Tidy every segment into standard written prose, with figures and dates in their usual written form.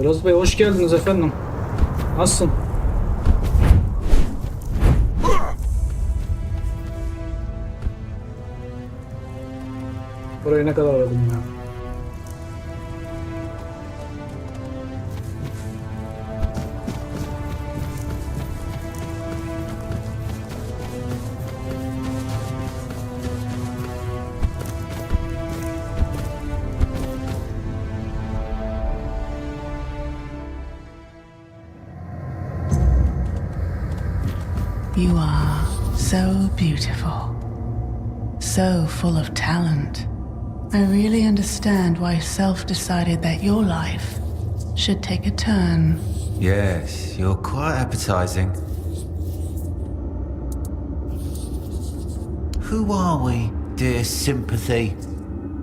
Biraz Bey hoş geldiniz efendim. Nasılsın? Burayı ne kadar aradım ya? You are so beautiful, so full of talent. I really understand why Self decided that your life should take a turn. Yes, you're quite appetizing. Who are we, dear sympathy?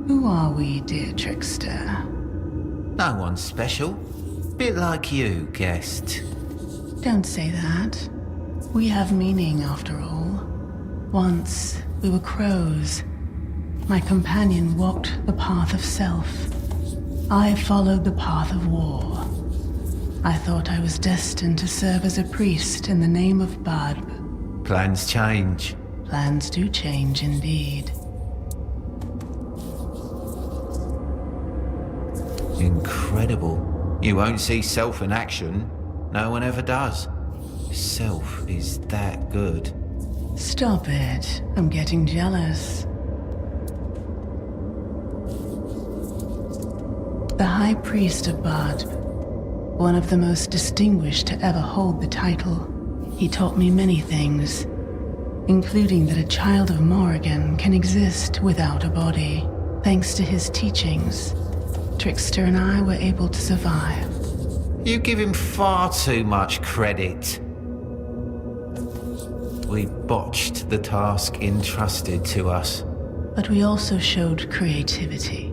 Who are we, dear trickster? No one special. Bit like you, guest. Don't say that. We have meaning after all. Once we were crows. My companion walked the path of self. I followed the path of war. I thought I was destined to serve as a priest in the name of Badb. Plans change. Plans do change indeed. Incredible. You won't see Self in action. No one ever does. Self is that good. Stop it. I'm getting jealous. The High Priest of Badb, one of the most distinguished to ever hold the title. He taught me many things, including that a child of Morrigan can exist without a body. Thanks to his teachings, Trickster and I were able to survive. You give him far too much credit. We botched the task entrusted to us. But we also showed creativity.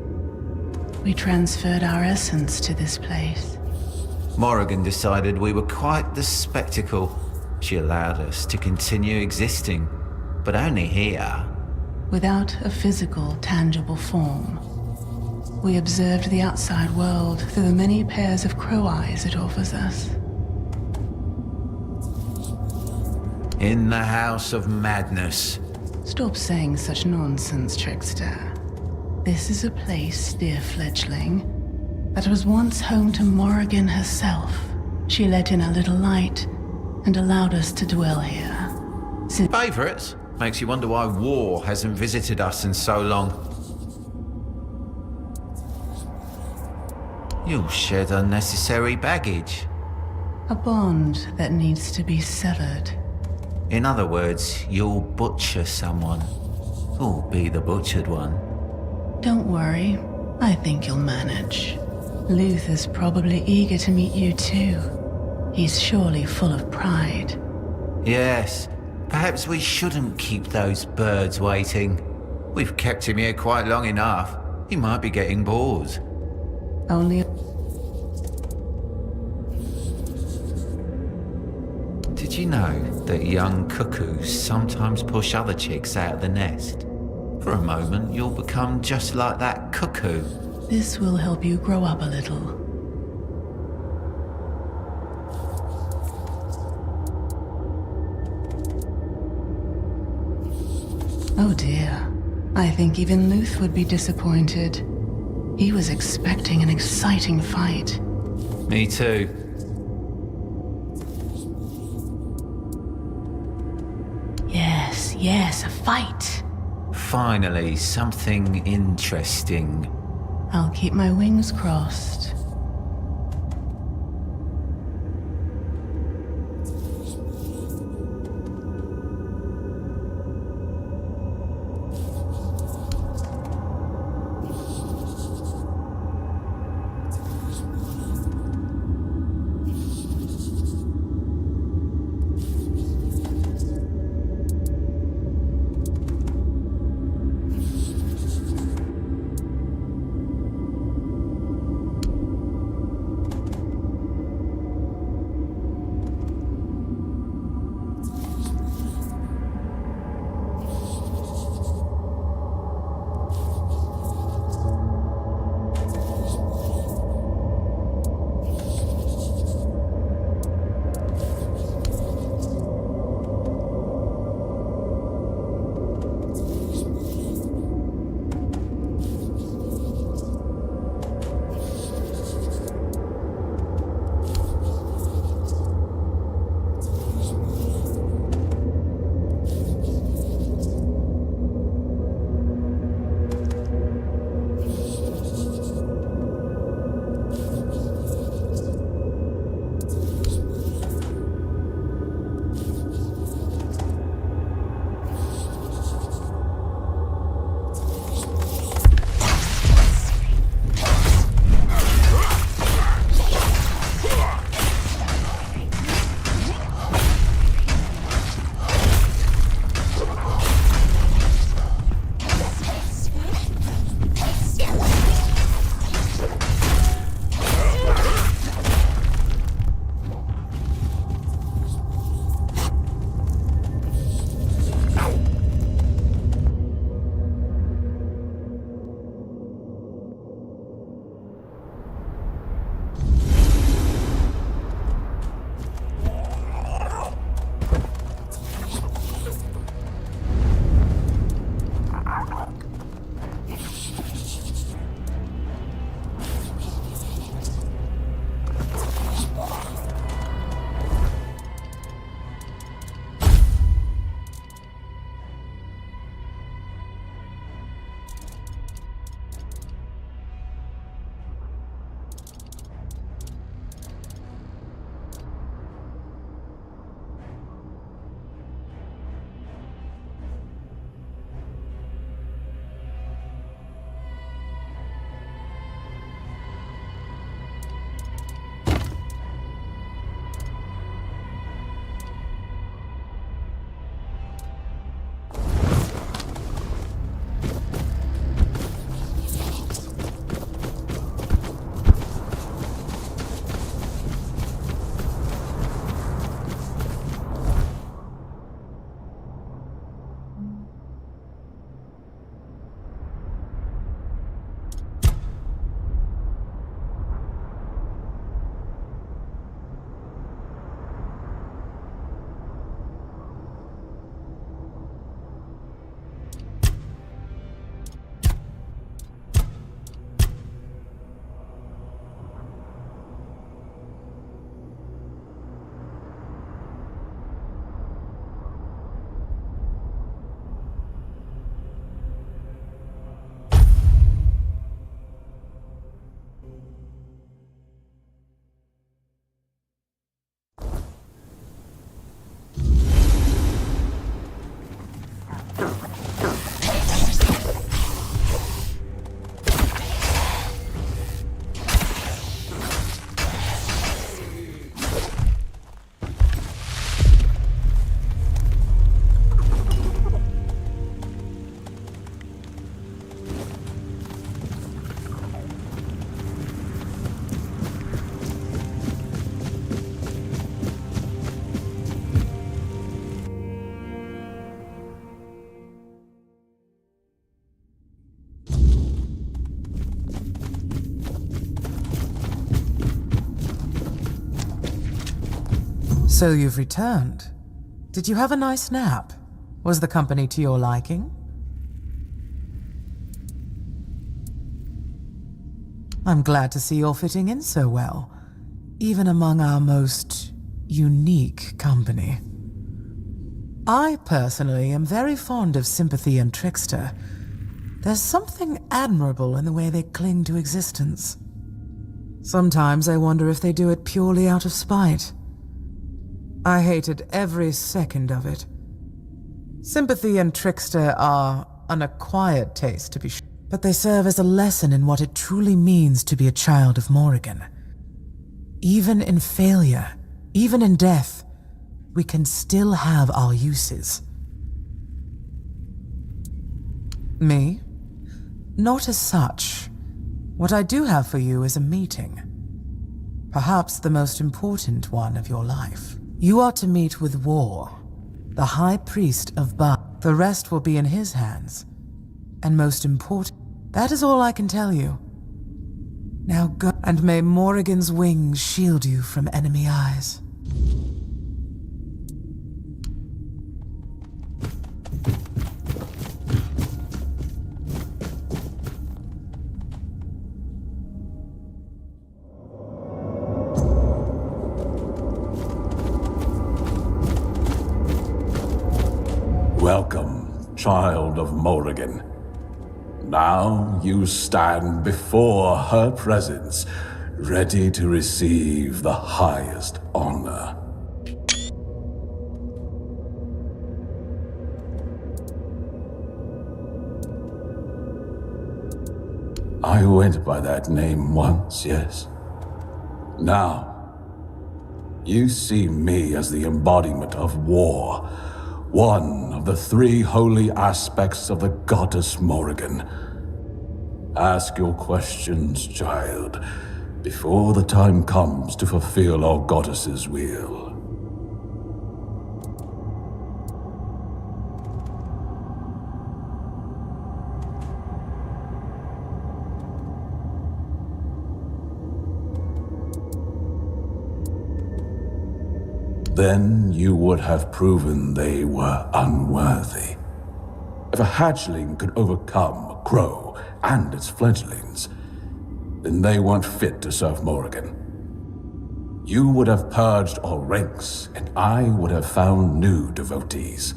We transferred our essence to this place. Morrigan decided we were quite the spectacle. She allowed us to continue existing, but only here. Without a physical, tangible form, we observed the outside world through the many pairs of crow eyes it offers us. In the House of Madness. Stop saying such nonsense, Trickster. This is a place, dear fledgling, that was once home to Morrigan herself. She let in a little light and allowed us to dwell here. Favourites? Makes you wonder why war hasn't visited us in so long. You'll shed unnecessary baggage. A bond that needs to be severed. In other words, you'll butcher someone. Or be the butchered one. Don't worry, I think you'll manage. Luther's probably eager to meet you too. He's surely full of pride. Yes, perhaps we shouldn't keep those birds waiting. We've kept him here quite long enough. He might be getting bored. Only... Did you know that young cuckoos sometimes push other chicks out of the nest? For a moment, you'll become just like that cuckoo. This will help you grow up a little. Oh dear. I think even Luth would be disappointed. He was expecting an exciting fight. Me too. Yes, a fight. Finally, something interesting. I'll keep my wings crossed. So you've returned. Did you have a nice nap? Was the company to your liking? I'm glad to see you're fitting in so well, even among our most unique company. I personally am very fond of Sympathy and Trickster. There's something admirable in the way they cling to existence. Sometimes I wonder if they do it purely out of spite. I hated every second of it. Sympathy and Trickster are an acquired taste, to be sure, but they serve as a lesson in what it truly means to be a child of Morrigan. Even in failure, even in death, we can still have our uses. Me? Not as such. What I do have for you is a meeting. Perhaps the most important one of your life. You are to meet with War, the High Priest of Ba. The rest will be in his hands. And most important, that is all I can tell you. Now go, and may Morrigan's wings shield you from enemy eyes. Welcome, child of Morrigan. Now you stand before her presence, ready to receive the highest honor. I went by that name once, yes. Now, you see me as the embodiment of war, one of the three holy aspects of the goddess Morrigan. Ask your questions, child, before the time comes to fulfill our goddess's will. Then you would have proven they were unworthy. If a hatchling could overcome a crow and its fledglings, then they weren't fit to serve Morrigan. You would have purged our ranks, and I would have found new devotees.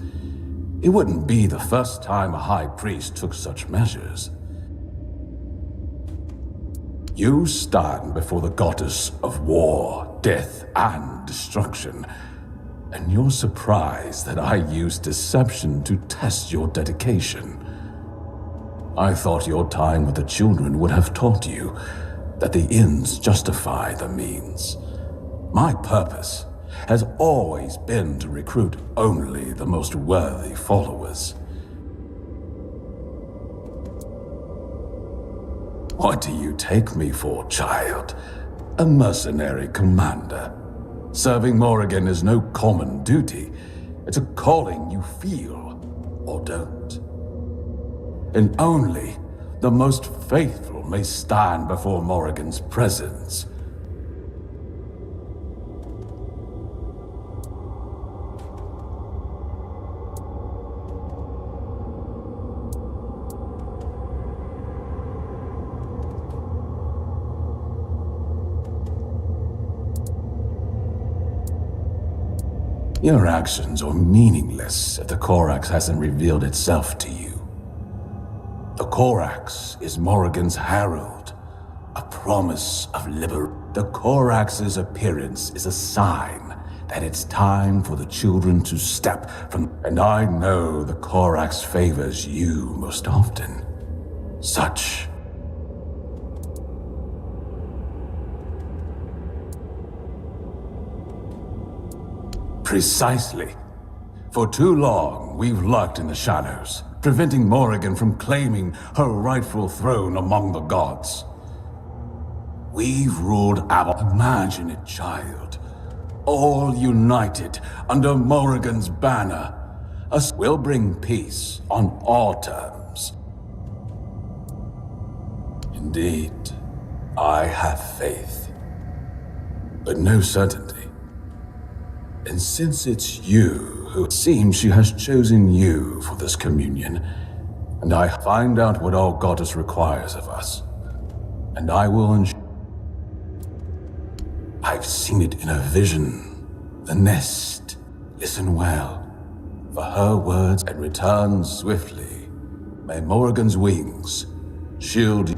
It wouldn't be the first time a high priest took such measures. You stand before the goddess of war, death, and destruction, and you're surprised that I used deception to test your dedication. I thought your time with the children would have taught you that the ends justify the means. My purpose has always been to recruit only the most worthy followers. What do you take me for, child? A mercenary commander? Serving Morrigan is no common duty. It's a calling you feel or don't. And only the most faithful may stand before Morrigan's presence. Your actions are meaningless if the Corax hasn't revealed itself to you. The Corax is Morrigan's herald, a promise of liberation. The Corax's appearance is a sign that it's time for the children to step from... And I know the Corax favors you most often. Such... Precisely. For too long, we've lurked in the shadows, preventing Morrigan from claiming her rightful throne among the gods. We've ruled Avalon. Imagine it, child. All united under Morrigan's banner. Us will bring peace on our terms. Indeed, I have faith, but no certainty. And since it's you who, it seems she has chosen you for this communion, and I find out what our goddess requires of us, and I will ensure. I've seen it in a vision. The nest. Listen well. For her words and return swiftly. May Morrigan's wings shield you.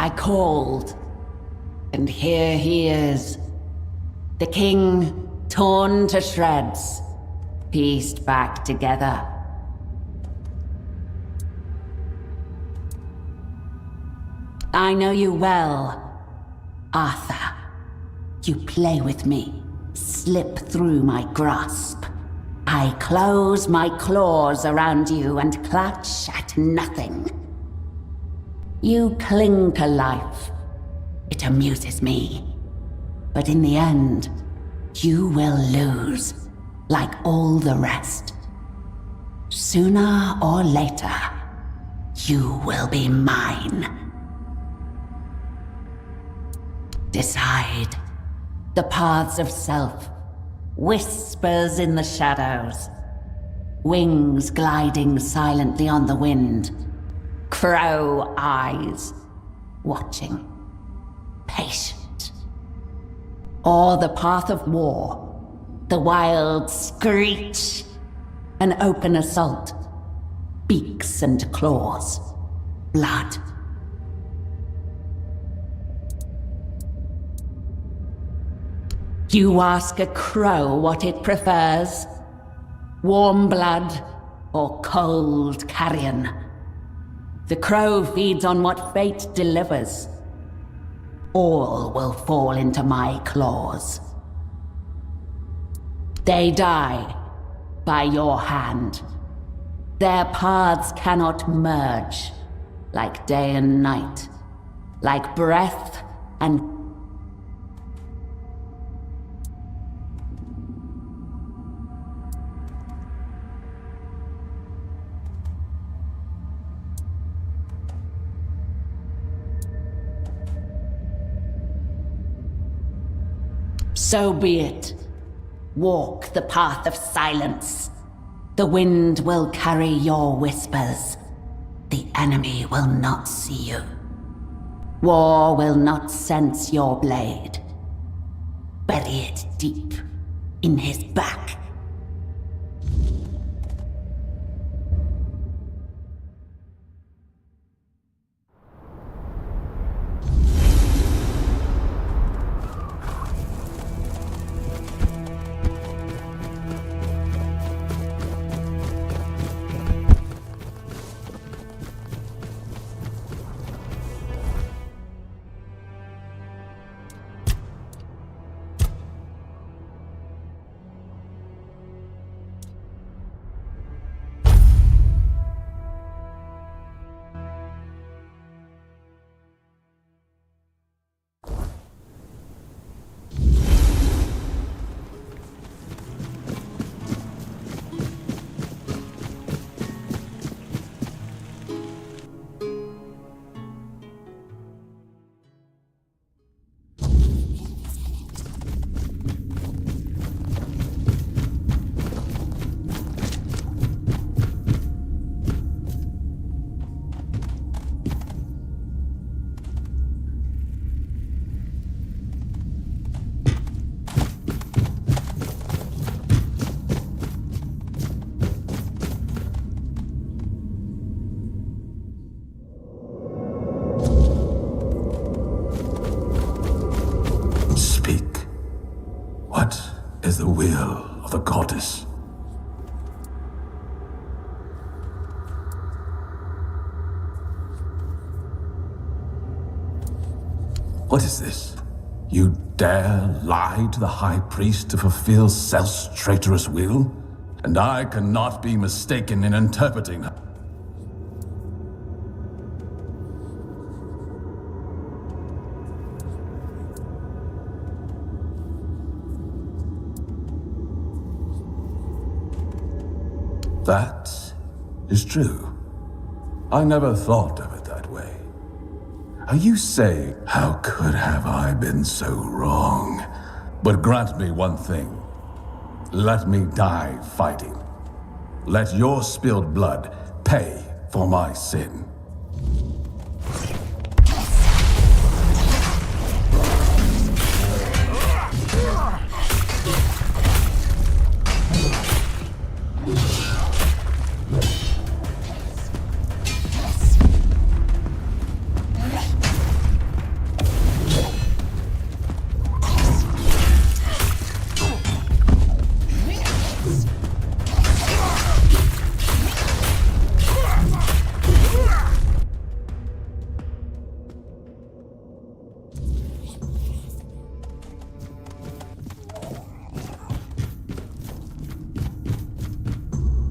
I called, and here he is. The king, torn to shreds, pieced back together. I know you well, Arthur. You play with me, slip through my grasp. I close my claws around you and clutch at nothing. You cling to life. It amuses me. But in the end, you will lose, like all the rest. Sooner or later, you will be mine. Decide. The paths of self. Whispers in the shadows. Wings gliding silently on the wind. Crow eyes, watching, patient. Or the path of war, the wild screech, an open assault, beaks and claws, blood. You ask a crow what it prefers, warm blood or cold carrion. The crow feeds on what fate delivers. All will fall into my claws. They die by your hand. Their paths cannot merge, like day and night, like breath and so be it. Walk the path of silence. The wind will carry your whispers. The enemy will not see you. War will not sense your blade. Bury it deep in his back. is the will of the goddess. What is this? You dare lie to the High Priest to fulfill Self's traitorous will? And I cannot be mistaken in interpreting her. That is true. I never thought of it that way. Are you saying, how could have I been so wrong? But grant me one thing. Let me die fighting. Let your spilled blood pay for my sin.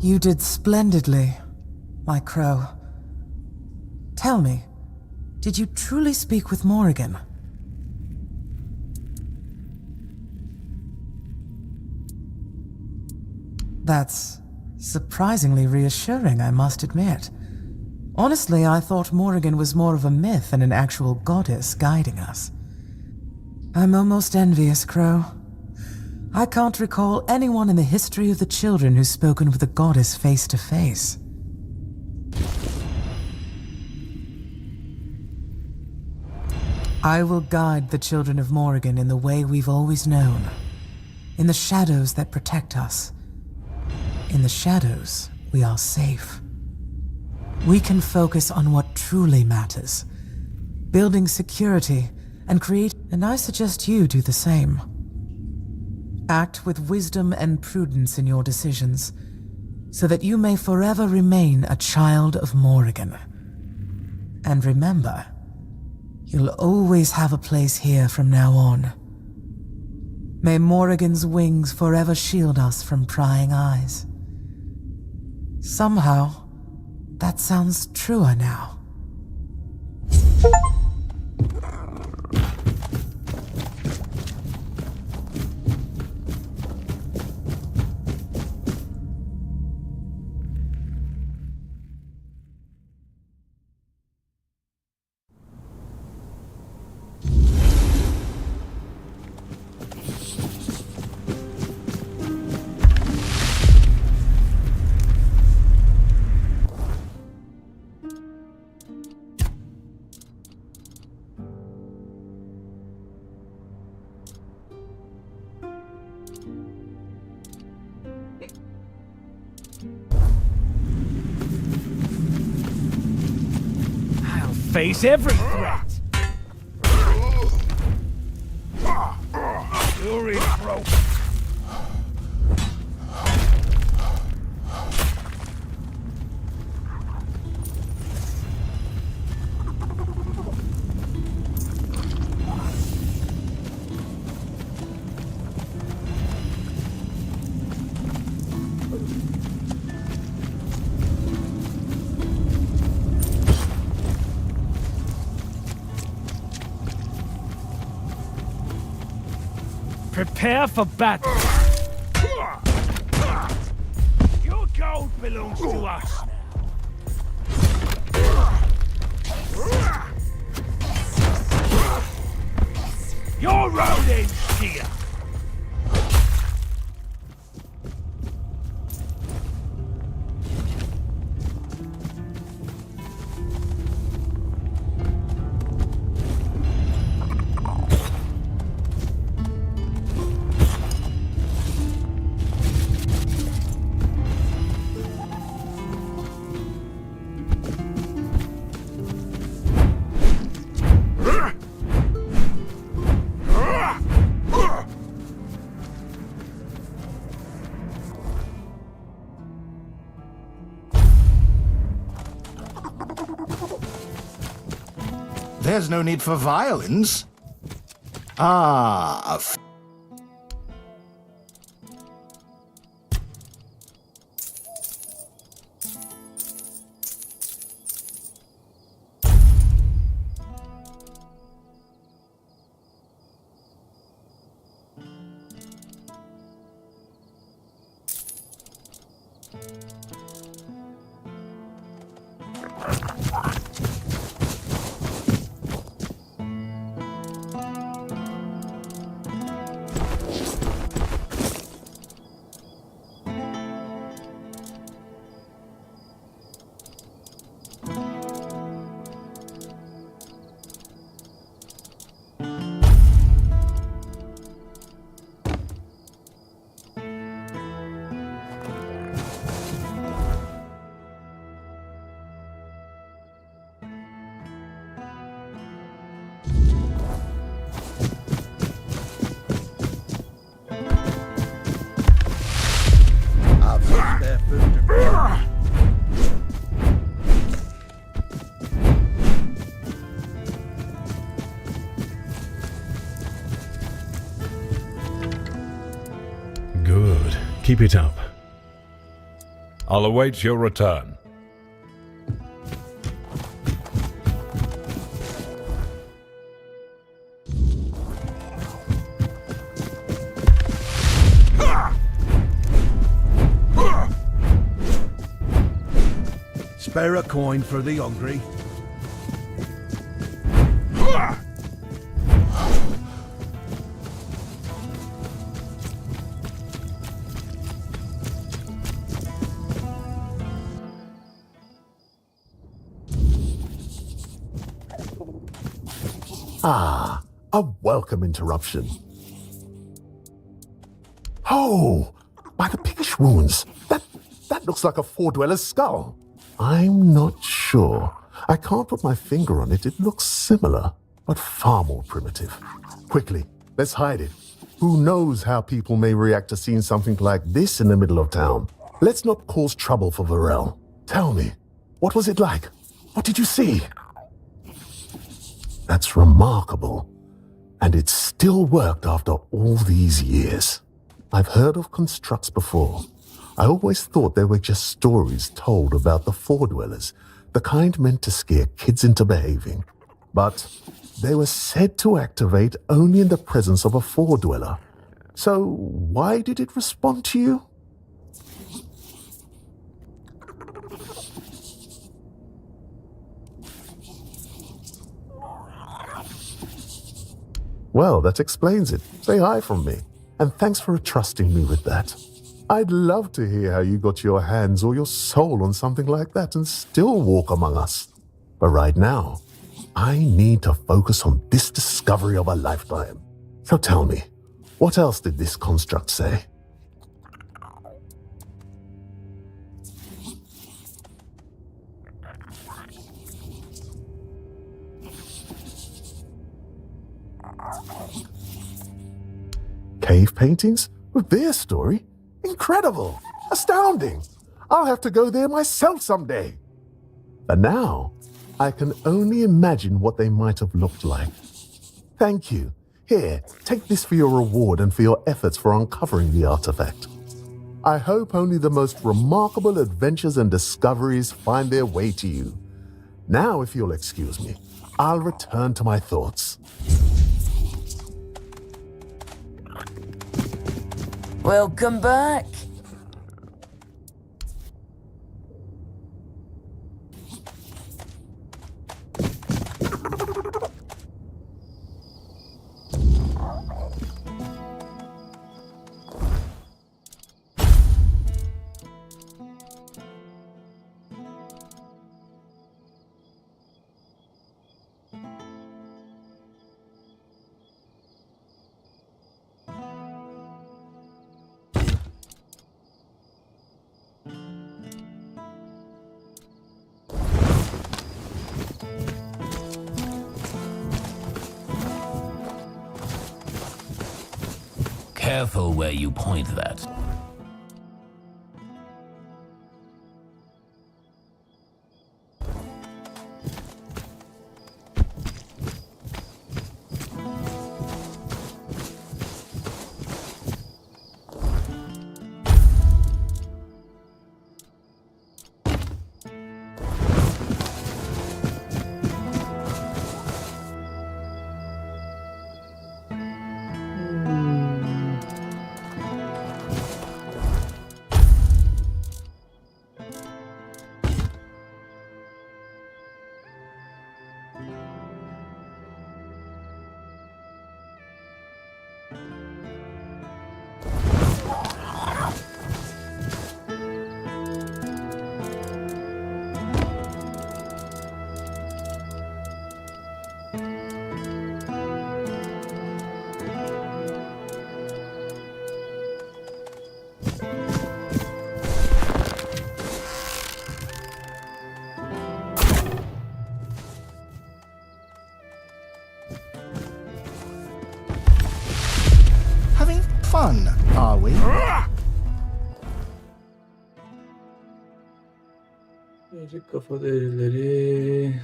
You did splendidly, my crow. Tell me, did you truly speak with Morrigan? That's surprisingly reassuring, I must admit. Honestly, I thought Morrigan was more of a myth than an actual goddess guiding us. I'm almost envious, Crow. I can't recall anyone in the history of the children who's spoken with a goddess face to face. I will guide the children of Morrigan in the way we've always known. In the shadows that protect us. In the shadows, we are safe. We can focus on what truly matters. Building security and create... And I suggest you do the same. Act with wisdom and prudence in your decisions, so that you may forever remain a child of Morrigan. And remember, you'll always have a place here from now on. May Morrigan's wings forever shield us from prying eyes. Somehow, that sounds truer now. Face every threat. You're in, bro. Prepare for battle. Your gold belongs to us now. Your road ends here. there's no need for violence. Ah, Good. Keep it up. I'll await your return. spare a coin for the hungry. Ah, a welcome interruption. Oh, by the piggish wounds, that looks like a four-dweller's skull. I'm not sure. I can't put my finger on it. It looks similar, but far more primitive. Quickly, let's hide it. Who knows how people may react to seeing something like this in the middle of town? Let's not cause trouble for Varel. Tell me, what was it like? What did you see? That's remarkable. And it still worked after all these years. I've heard of constructs before. I always thought they were just stories told about the four-dwellers, the kind meant to scare kids into behaving. But they were said to activate only in the presence of a four-dweller. So why did it respond to you? Well, that explains it. Say hi from me. And thanks for trusting me with that. I'd love to hear how you got your hands or your soul on something like that and still walk among us. But right now, I need to focus on this discovery of a lifetime. So tell me, what else did this construct say? Cave paintings? With their story? Incredible! Astounding! I'll have to go there myself someday. But now, I can only imagine what they might have looked like. Thank you. Here, take this for your reward and for your efforts for uncovering the artifact. I hope only the most remarkable adventures and discoveries find their way to you. Now, if you'll excuse me, I'll return to my thoughts. Welcome back. Careful where you point that. done, are we? Erik kafa derileri.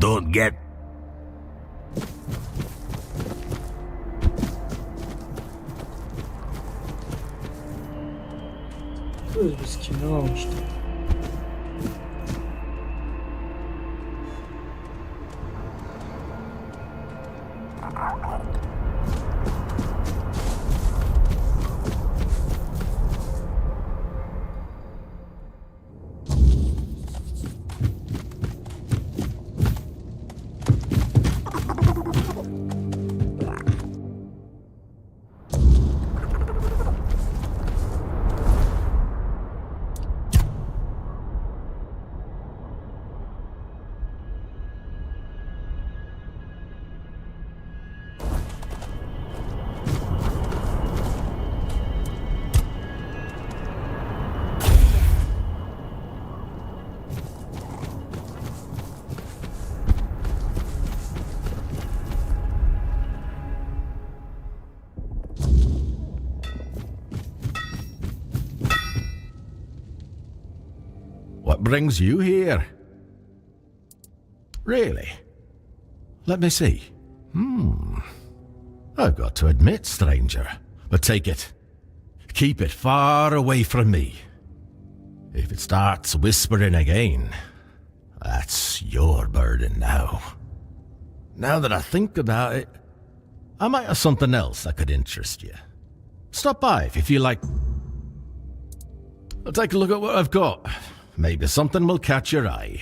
Don't get... Kız biz kimden almıştık? What brings you here? Really? Let me see. I've got to admit, stranger, but take it. Keep it far away from me. If it starts whispering again, that's your burden now. Now that I think about it, I might have something else that could interest you. Stop by if you feel like... I'll take a look at what I've got. Maybe something will catch your eye.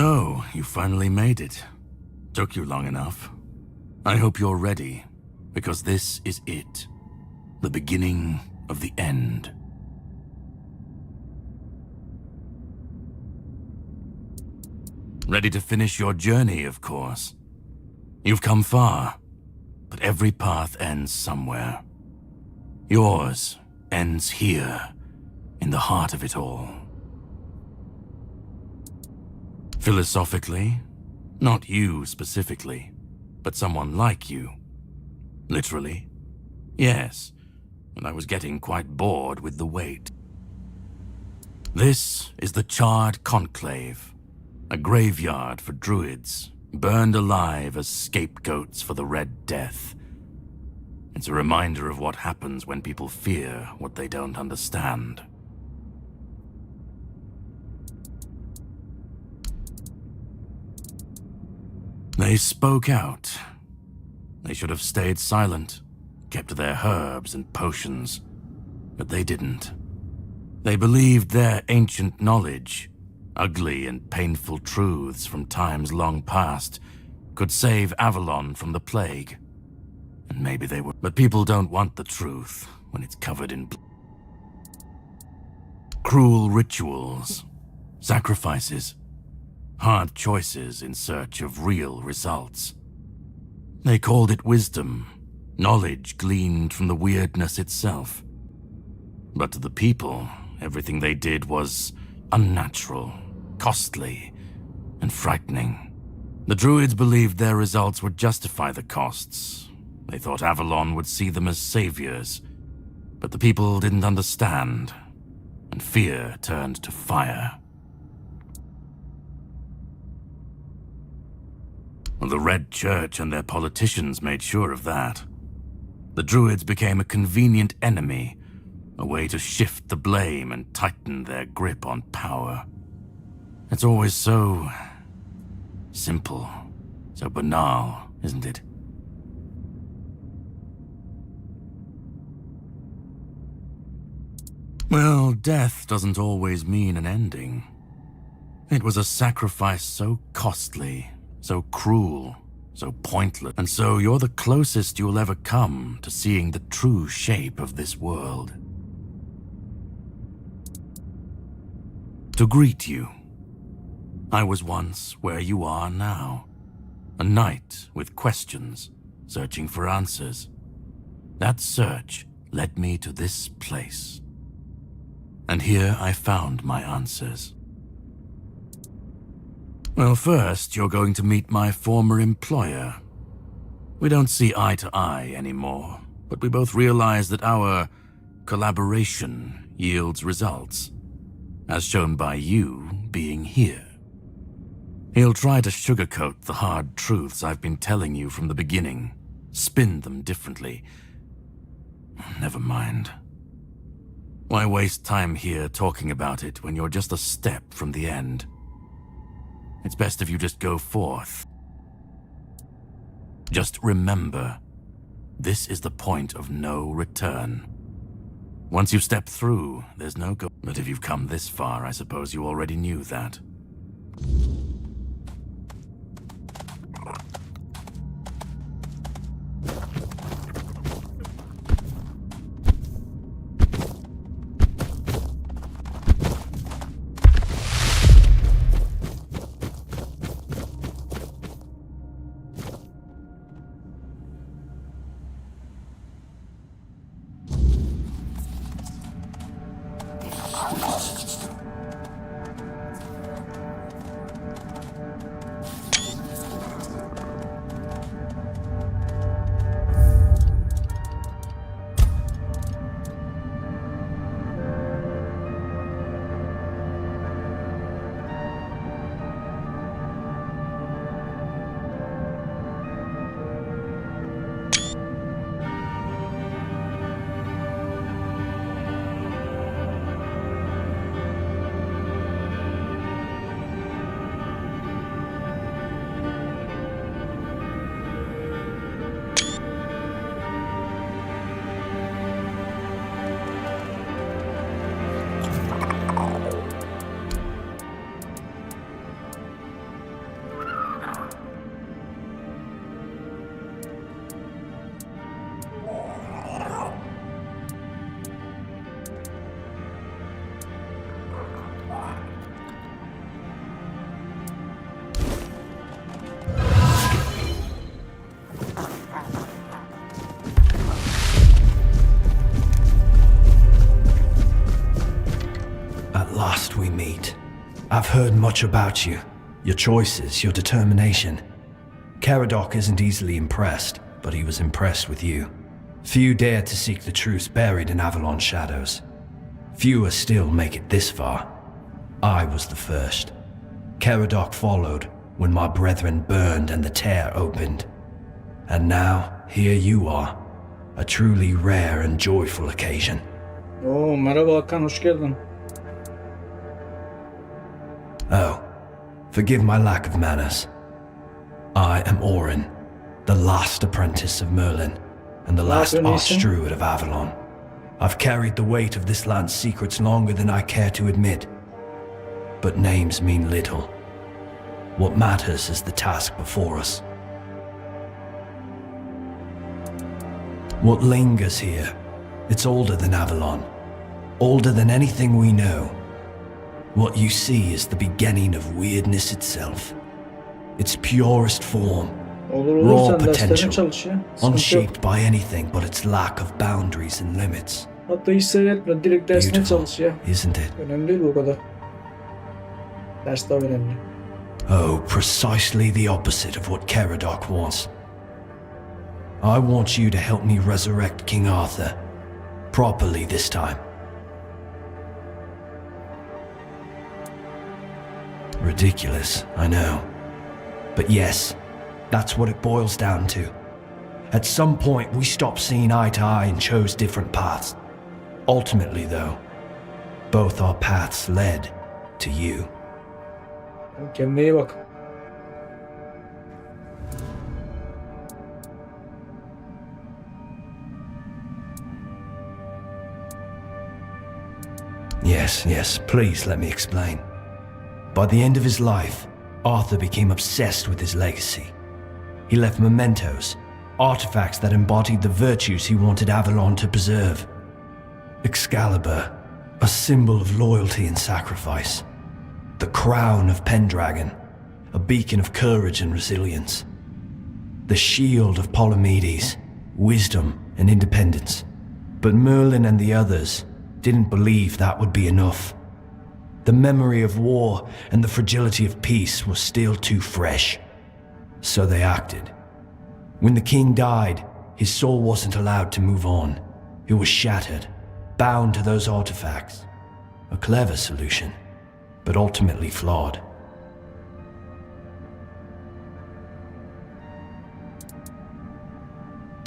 So, you finally made it. Took you long enough. I hope you're ready, because this is it. The beginning of the end. Ready to finish your journey, of course. You've come far, but every path ends somewhere. Yours ends here, in the heart of it all. Philosophically, not you specifically, but someone like you. Literally, yes, and I was getting quite bored with the wait. This is the Charred Conclave, a graveyard for druids, burned alive as scapegoats for the Red Death. It's a reminder of what happens when people fear what they don't understand. They spoke out. They should have stayed silent, kept to their herbs and potions, but they didn't. They believed their ancient knowledge, ugly and painful truths from times long past, could save Avalon from the plague. And maybe they were. But people don't want the truth when it's covered in blood. Cruel rituals, sacrifices, hard choices in search of real results. They called it wisdom, knowledge gleaned from the weirdness itself. But to the people, everything they did was unnatural, costly, and frightening. The druids believed their results would justify the costs. They thought Avalon would see them as saviors, but the people didn't understand, and fear turned to fire. The Red Church and their politicians made sure of that. The druids became a convenient enemy, a way to shift the blame and tighten their grip on power. It's always so simple, so banal, isn't it? Well, death doesn't always mean an ending. It was a sacrifice so costly, so cruel, so pointless. And so you're the closest you'll ever come to seeing the true shape of this world. To greet you, I was once where you are now. A knight with questions, searching for answers. That search led me to this place. And here I found my answers. Well, first, you're going to meet my former employer. We don't see eye to eye anymore, but we both realize that our collaboration yields results, as shown by you being here. He'll try to sugarcoat the hard truths I've been telling you from the beginning, spin them differently. Never mind. Why waste time here talking about it when you're just a step from the end? It's best if you just go forth. Just remember, this is the point of no return. Once you've stepped through, there's no go. But if you've come this far, I suppose you already knew that. I've heard much about you. Your choices, your determination. Caradoc isn't easily impressed, but he was impressed with you. Few dare to seek the truth buried in Avalon's shadows. Fewer still make it this far. I was the first. Caradoc followed when my brethren burned and the tear opened. And now, here you are. A truly rare and joyful occasion. Oo, merhaba Hakan, hoş geldin. Oh, forgive my lack of manners. I am Orin, the last apprentice of Merlin, and the last archdruid of Avalon. I've carried the weight of this land's secrets longer than I care to admit. But names mean little. What matters is the task before us. What lingers here, it's older than Avalon, older than anything we know. What you see is the beginning of weirdness itself. Its purest form, raw potential, unshaped by anything but its lack of boundaries and limits. Hatta hiç seyretme, direkt dersine çalış ya. Isn't it? Önemli değil bu kadar. Ders daha önemli. Oh, precisely the opposite of what Caradoc wants. I want you to help me resurrect King Arthur. Properly this time. Ridiculous, I know. But yes, that's what it boils down to. At some point, we stopped seeing eye to eye and chose different paths. Ultimately, though, both our paths led to you. Kendine iyi bak. Yes, please let me explain. By the end of his life, Arthur became obsessed with his legacy. He left mementos, artifacts that embodied the virtues he wanted Avalon to preserve. Excalibur, a symbol of loyalty and sacrifice. The crown of Pendragon, a beacon of courage and resilience. The shield of Palamedes, wisdom and independence. But Merlin and the others didn't believe that would be enough. The memory of war and the fragility of peace was still too fresh. So they acted. When the king died, his soul wasn't allowed to move on. It was shattered, bound to those artifacts. A clever solution, but ultimately flawed.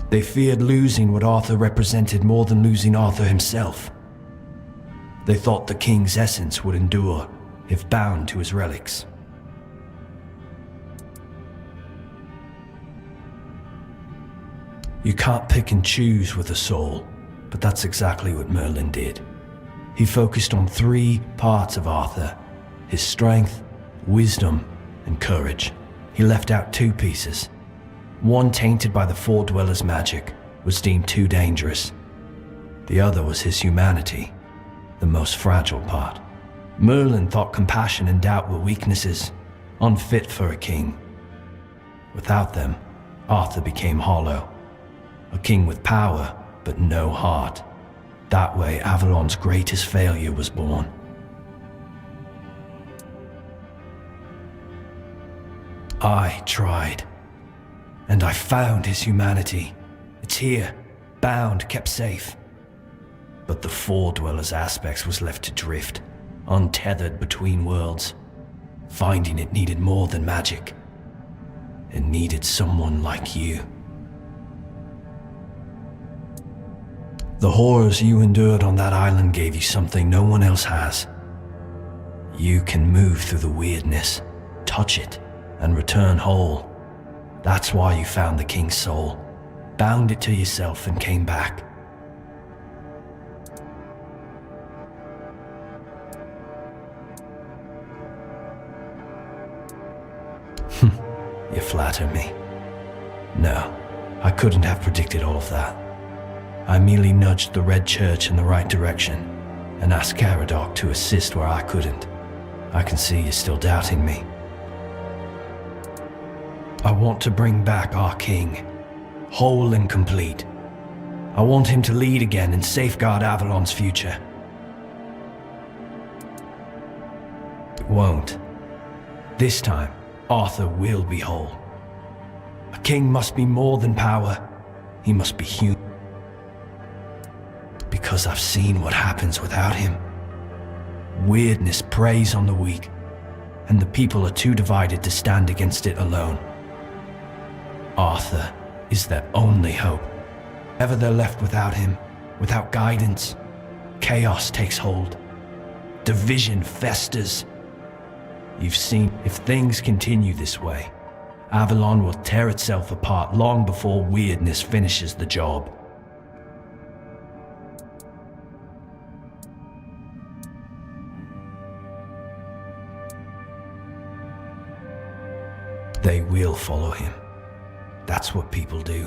They feared losing what Arthur represented more than losing Arthur himself. They thought the king's essence would endure if bound to his relics. You can't pick and choose with a soul, but that's exactly what Merlin did. He focused on 3 parts of Arthur: his strength, wisdom, and courage. He left out 2 pieces. One, tainted by the Four Dwellers' magic, was deemed too dangerous. The other was his humanity, the most fragile part. Merlin thought compassion and doubt were weaknesses, unfit for a king. Without them, Arthur became hollow. A king with power, but no heart. That way, Avalon's greatest failure was born. I tried, and I found his humanity. It's here, bound, kept safe. But the Four Dwellers' aspects was left to drift, untethered between worlds. Finding it needed more than magic. It needed someone like you. The horrors you endured on that island gave you something no one else has. You can move through the weirdness, touch it, and return whole. That's why you found the king's soul, bound it to yourself, and came back. You flatter me. No, I couldn't have predicted all of that. I merely nudged the Red Church in the right direction and asked Caradoc to assist where I couldn't. I can see you're still doubting me. I want to bring back our king, whole and complete. I want him to lead again and safeguard Avalon's future. it won't. This time, Arthur will be whole. A king must be more than power. He must be human. Because I've seen what happens without him. Weirdness preys on the weak, and the people are too divided to stand against it alone. Arthur is their only hope. Ever they're left without him, without guidance, chaos takes hold. Division festers. You've seen, if things continue this way, Avalon will tear itself apart long before weirdness finishes the job. They will follow him. That's what people do.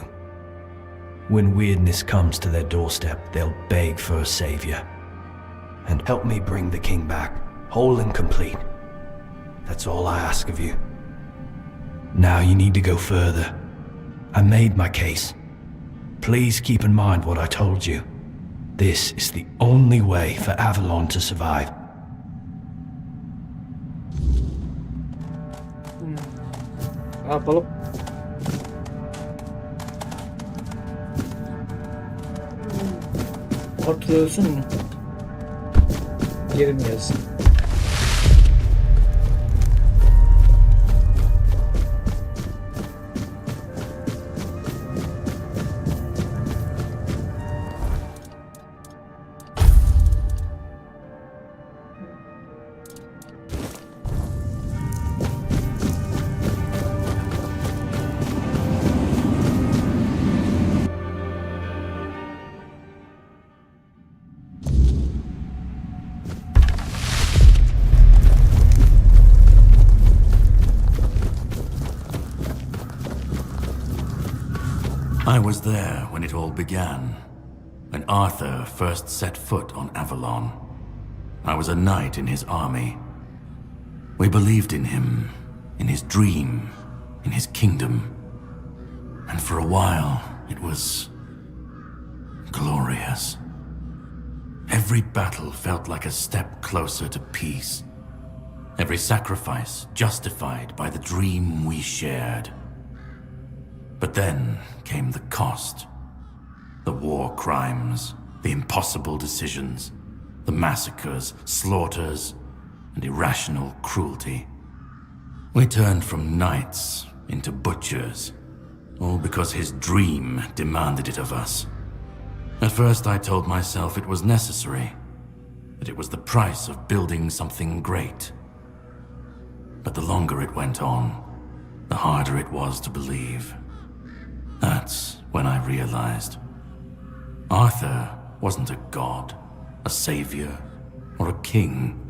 When weirdness comes to their doorstep, they'll beg for a savior. And help me bring the king back, whole and complete. That's all I ask of you. Now you need to go further. I made my case. Please keep in mind what I told you. This is the only way for Avalon to survive. Ne yapalım? Arthur ölsün mü? Yerini yazsın. I was there when it all began, when Arthur first set foot on Avalon. I was a knight in his army. We believed in him, in his dream, in his kingdom. And for a while, it was glorious. Every battle felt like a step closer to peace. Every sacrifice justified by the dream we shared. But then came the cost. The war crimes, the impossible decisions, the massacres, slaughters, and irrational cruelty. We turned from knights into butchers, all because his dream demanded it of us. At first I told myself it was necessary, that it was the price of building something great. But the longer it went on, the harder it was to believe. That's when I realized Arthur wasn't a god, a savior, or a king.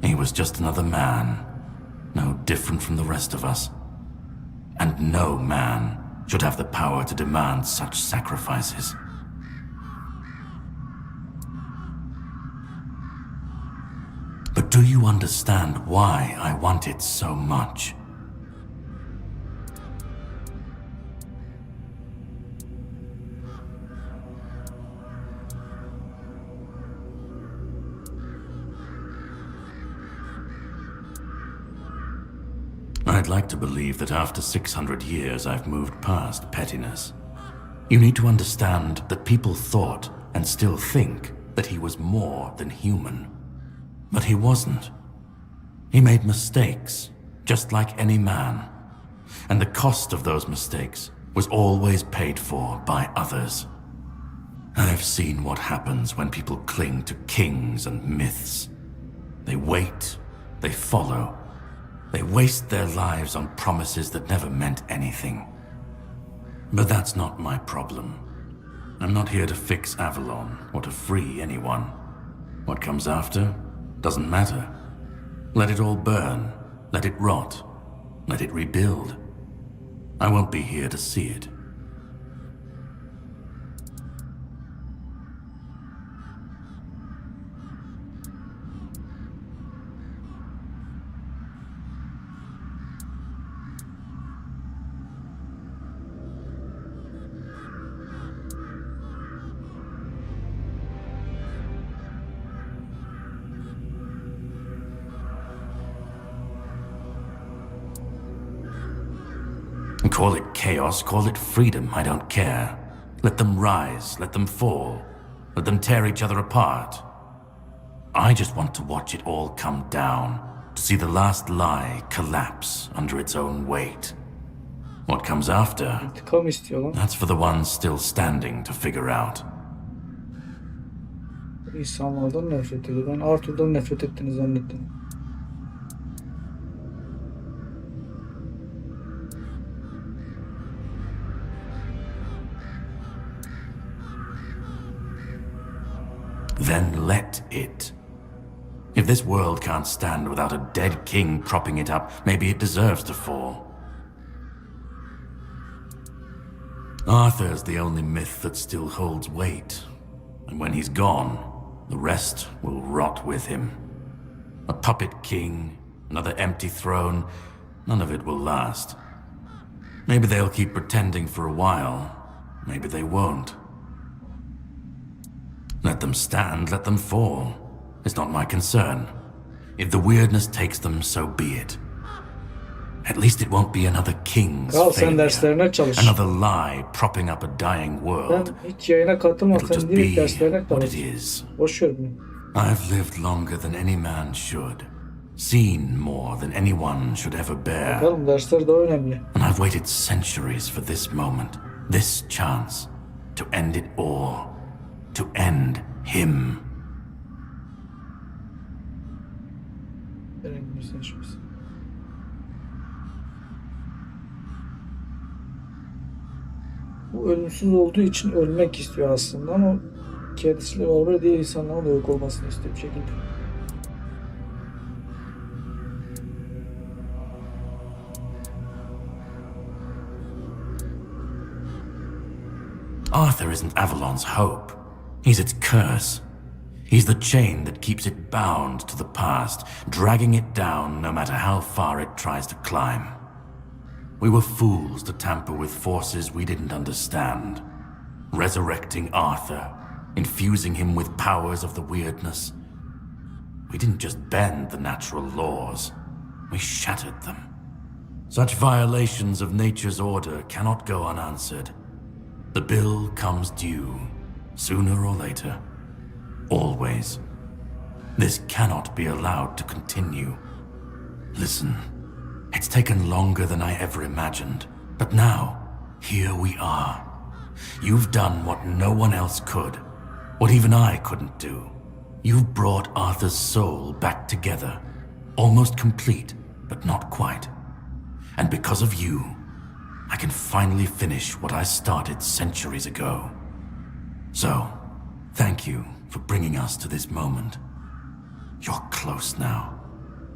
He was just another man, no different from the rest of us. And no man should have the power to demand such sacrifices. But do you understand why I want it so much? I'd like to believe that after 600 years I've moved past pettiness. You need to understand that people thought, and still think, that he was more than human. But he wasn't. He made mistakes, just like any man. And the cost of those mistakes was always paid for by others. I've seen what happens when people cling to kings and myths. They wait, they follow. They waste their lives on promises that never meant anything. But that's not my problem. I'm not here to fix Avalon or to free anyone. What comes after doesn't matter. Let it all burn. Let it rot. Let it rebuild. I won't be here to see it. Call it chaos, call it freedom, I don't care. Let them rise, let them fall, let them tear each other apart. I just want to watch it all come down, to see the last lie collapse under its own weight. What comes after? İntikam istiyor lan. That's for the ones still standing to figure out. İnsanlardan nefret ediyor. Ben Arthur'dan nefret ettiğini zannettim. Then let it. If this world can't stand without a dead king propping it up, maybe it deserves to fall. Arthur's the only myth that still holds weight. And when he's gone, the rest will rot with him. A puppet king, another empty throne, none of it will last. Maybe they'll keep pretending for a while. Maybe they won't. Let them stand, let them fall. It's not my concern. If the weirdness takes them, so be it. At least it won't be another king's Kal sen failure. derslerine çalış. Another lie propping up a dying world. Ben hiç yayına katılma, It'll sen just direkt be derslerine what it çalış. is. Boş ver bunu. I've lived longer than any man should. Seen more than anyone should ever bear. Bakalım dersler daha önemli. And I've waited centuries for this moment, this chance, to end it all, to end him. Önemli seçmesi. Bu ölümsüz olduğu için ölmek istiyor aslında ama kendisiyle beraber diğer insanların da yok olmasını istiyor bir şekilde. Arthur isn't Avalon's hope. He's its curse. He's the chain that keeps it bound to the past, dragging it down no matter how far it tries to climb. We were fools to tamper with forces we didn't understand. Resurrecting Arthur, infusing him with powers of the weirdness. We didn't just bend the natural laws, we shattered them. Such violations of nature's order cannot go unanswered. The bill comes due, sooner or later. Always. This cannot be allowed to continue. Listen, it's taken longer than I ever imagined, but now, here we are. You've done what no one else could, what even I couldn't do. You've brought Arthur's soul back together, almost complete, but not quite. And because of you, I can finally finish what I started centuries ago. So, thank you for bringing us to this moment. You're close now.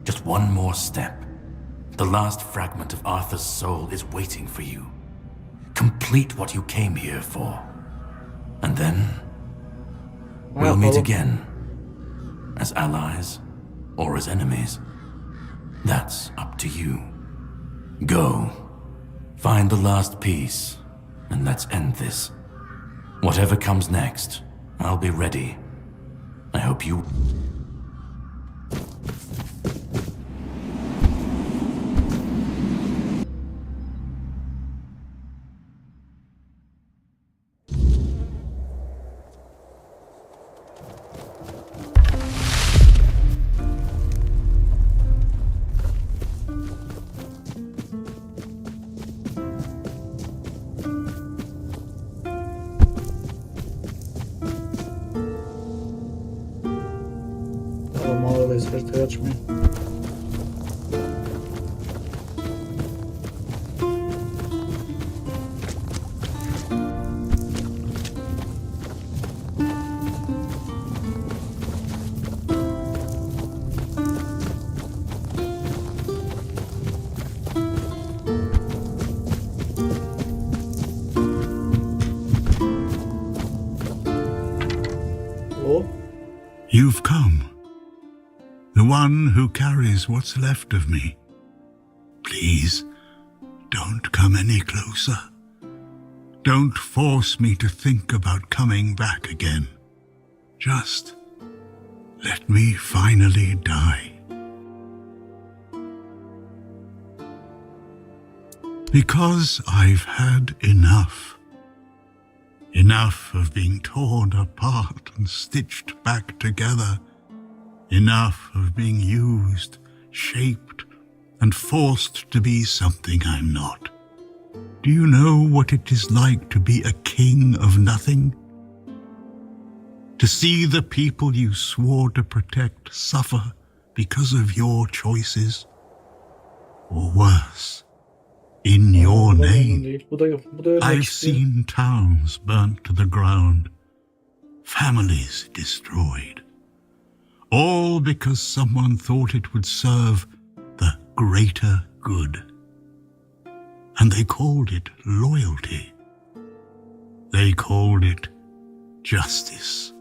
Just one more step. The last fragment of Arthur's soul is waiting for you. Complete what you came here for. And then, we'll meet again. As allies, or as enemies. That's up to you. Go. Find the last piece, and let's end this. Whatever comes next, I'll be ready. I hope you... Haritayı açmıyor. You've come. The one who carries what's left of me. Please, don't come any closer. Don't force me to think about coming back again. Just let me finally die. Because I've had enough. Enough of being torn apart and stitched back together. Enough of being used, shaped, and forced to be something I'm not. Do you know what it is like to be a king of nothing? To see the people you swore to protect suffer because of your choices? Or worse, in your name. I've seen towns burnt to the ground, families destroyed, all because someone thought it would serve the greater good. And they called it loyalty. They called it justice.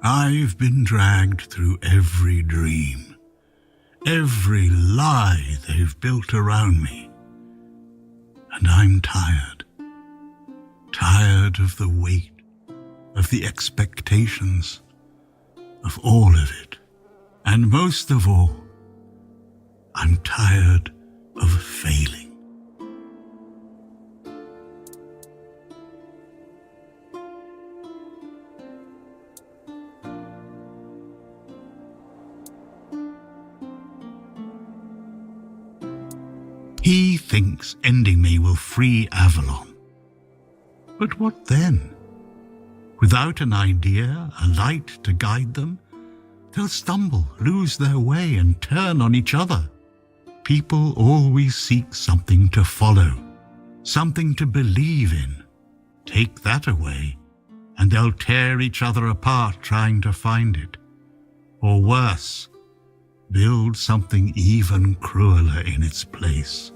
I've been dragged through every dream, every lie they've built around me. And I'm tired. Tired of the weight, of the expectations, of all of it. And most of all, I'm tired of failing. He thinks ending me will free Avalon. But what then? Without an idea, a light to guide them, they'll stumble, lose their way, and turn on each other. People always seek something to follow, something to believe in. Take that away, and they'll tear each other apart trying to find it. Or worse, build something even crueler in its place.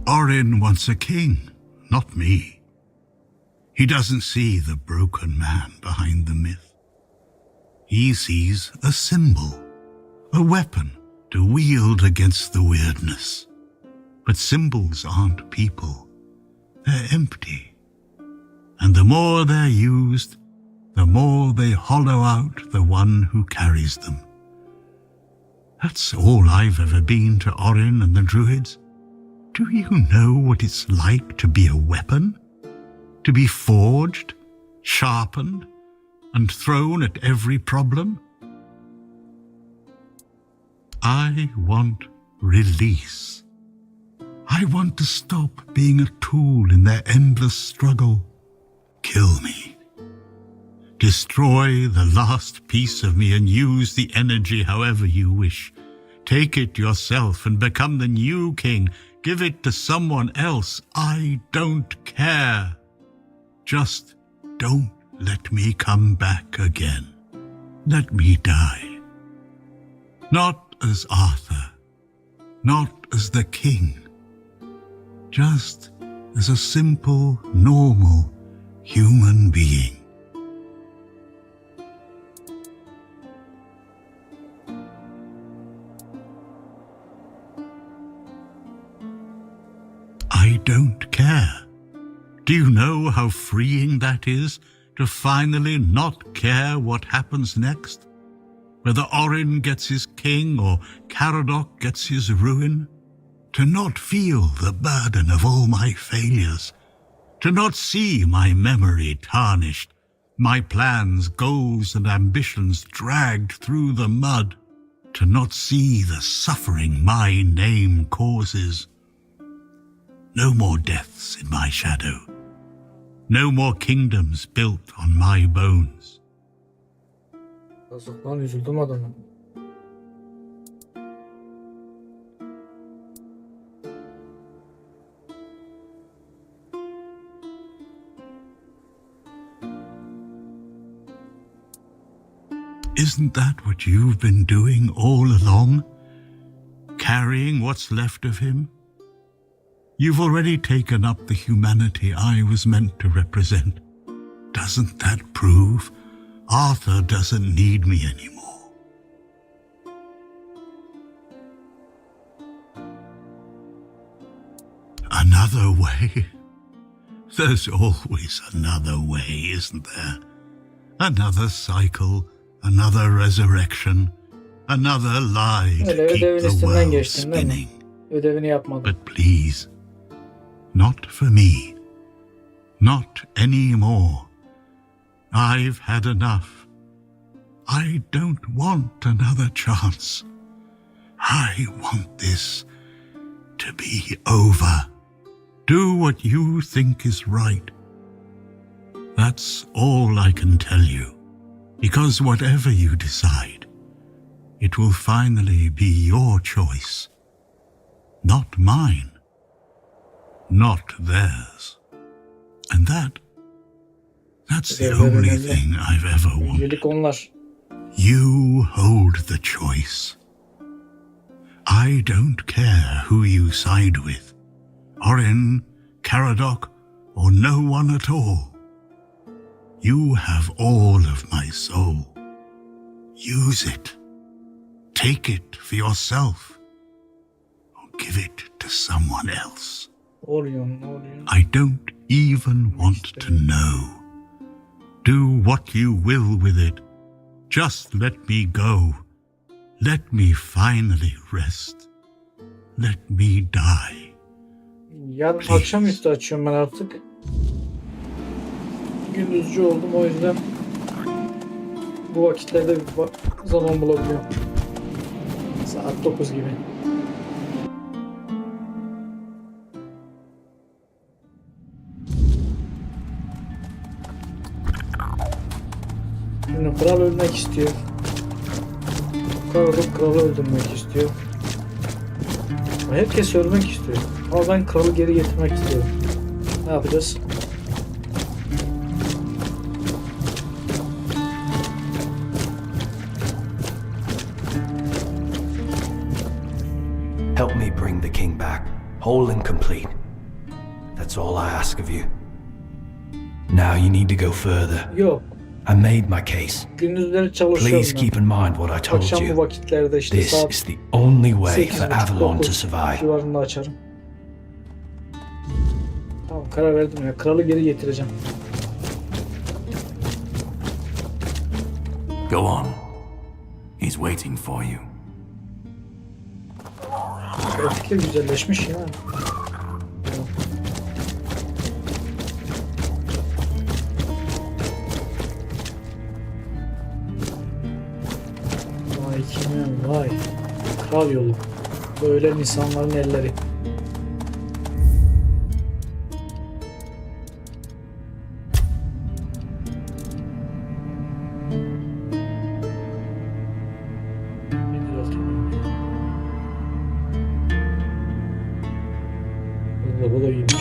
Orin wants a king, not me. He doesn't see the broken man behind the myth. He sees a symbol, a weapon to wield against the weirdness. But symbols aren't people. They're empty. And the more they're used, the more they hollow out the one who carries them. That's all I've ever been to Orin and the Druids. Do you know what it's like to be a weapon? To be forged, sharpened, and thrown at every problem? I want release. I want to stop being a tool in their endless struggle. Kill me. Destroy the last piece of me and use the energy however you wish. Take it yourself and become the new king. Give it to someone else. I don't care. Just don't let me come back again. Let me die. Not as Arthur. Not as the king. Just as a simple, normal human being. I don't care. Do you know how freeing that is, to finally not care what happens next? Whether Orin gets his king or Caradoc gets his ruin? To not feel the burden of all my failures? To not see my memory tarnished, my plans, goals, and ambitions dragged through the mud? To not see the suffering my name causes? No more deaths in my shadow. No more kingdoms built on my bones. Yazık lan, üzüldüm adamı. Isn't that what you've been doing all along? Carrying what's left of him? You've already taken up the humanity I was meant to represent. Doesn't that prove Arthur doesn't need me anymore? Another way? There's always another way, isn't there? Another cycle, another resurrection, another lie to keep the world spinning. Ödevini yapmadım. But please, not for me. Not anymore. I've had enough. I don't want another chance. I want this to be over. Do what you think is right. That's all I can tell you. Because whatever you decide, it will finally be your choice. Not mine. Not theirs. And that's the only thing I've ever wanted. You hold the choice. I don't care who you side with. Orin, Caradoc, or no one at all. You have all of my soul. Use it. Take it for yourself. Or give it to someone else. I don't even want to know. Do what you will with it. Just let me go. Let me finally rest. Let me die. Yarın akşamüstü açıyorum ben artık. Gündüzcü oldum, o yüzden bu vakitlerde bir zaman bulabiliyorum. Saat 9 gibi. Şimdi kral ölmek istiyor. Kralı öldürmek istiyor. Herkes ölmek istiyor. Ama ben kralı geri getirmek istiyorum. Ne yapacağız? Help me bring the king back, whole and complete. That's all I ask of you. Now you need to go further. Yok. I made my case. Gündüzleri çalışıyorum. Please keep in mind what I told Akşam bu you. vakitlerde işte This saat is the only way for 8:30, Avalon to 9 survive. civarında açarım. Tamam, karar verdim ya. Kralı geri getireceğim. Go on. He's waiting for you. Grafikler güzelleşmiş ya. Vay kimya, vay. Kral yolu. Böyle insanların elleri. Bu da iyiymişiz.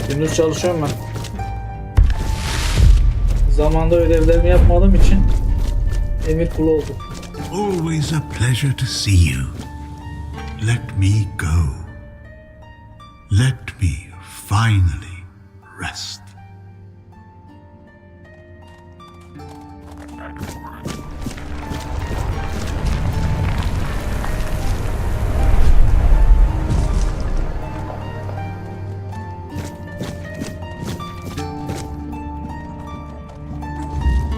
Gündüz çalışıyorum ben. Zamanında ödevlerimi yapmadığım için emir kulu oldum. Always a pleasure to see you. Let me go. Let me finally rest.